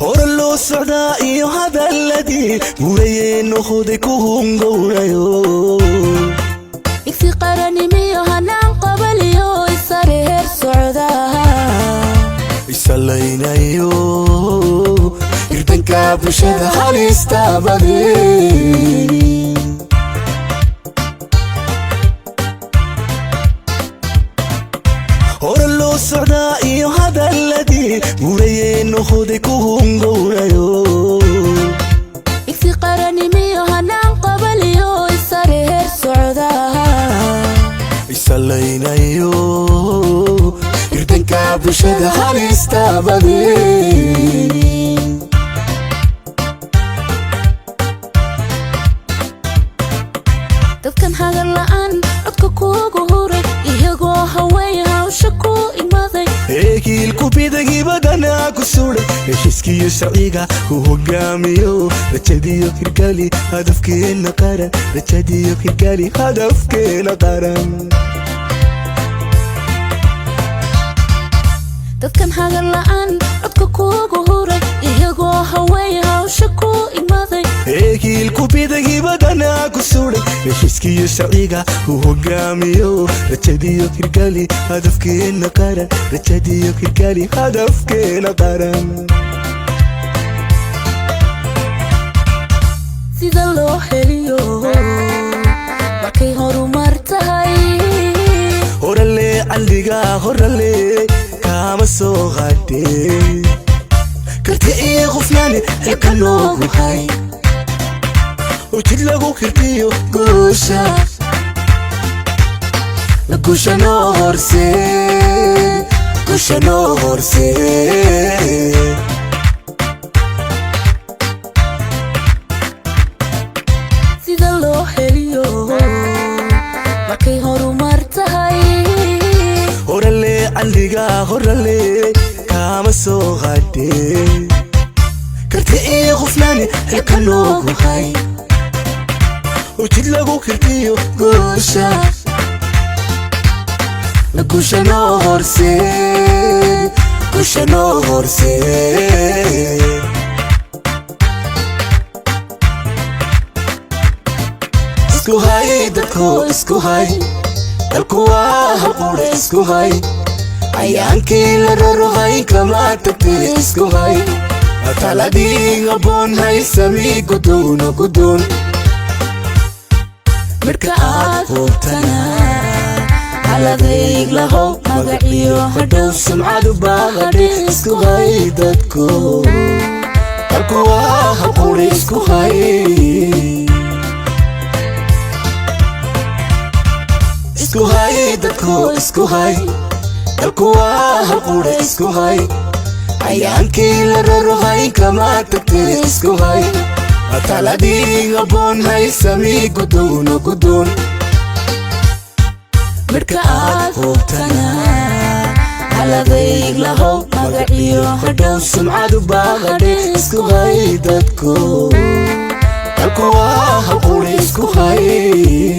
هورلو السعداء هذا الذي مريين خذك هنقوليو يكفي قرني ميو هنان قبل يو يسرير سعداء يسلينيو يردنك بشد حالي استابدي هورلو السعداء هذا الذي مريين خذك هنقوليو يكفي قرني ميو هنان قبل يو يسرير سعداء يسلينيو يردنك بشد حالي استابدي dadkan hadal la'aan codka kuugu huray iyagoo haween hawsha ku imaaday eekilku bidagi badana ku suudhay heshiiskiyo sharciga ku hogaamiyo rajadiyo hirgali hadafkeena qaran rajadiyo hirgali hadafkeena qaran dadkan hadal la'aan codka kuugu huray iyagoo haween hawsha ku imaaday eekilku bidagi badana ku suudhay heshiiskiyo sharciga ku hogaamiyo rajadiyo hirgali hadafkeena qaran rajadiyo hirgali hadafkeena qaran sida loo heliyo markay horumar tahay horale calliga horale kama soo qaadee karti iyo qofyaani xilka noogu hay وجد لغو كرتيو قوشا قوشا نورسي قوشا نورسي sida loo heliyo markay horumar tahay horale calliga horale kama soo qaadee karti iyo qofyaani xilka noogu hay وجد لغو كرتيو قوشا قوشا نورسي قوشا نورسي اسكو هاي دكو اسكو هاي دلكو هالقورة اسكو هاي عيانكي لررو هاي كما تكتير اسكو هاي أتالدي غبون هاي سمي قدون وقدون marka aad hubtana haladayg lahow magaciyo hadhow sumcadu baaqadhe isku hay dadku dalku waa habquri isku hay isku hay dadku isku hay dalku waa habquri isku hay cayaankii la rarohay kama tagtay isku hay أتالدي غبون هاي سمي قدون وقدون مركا آد هوبتنا على ذيق لهو مغعيو هدو سمعادو باغدي اسكو هاي دادكو دالكو واها قولي اسكو هاي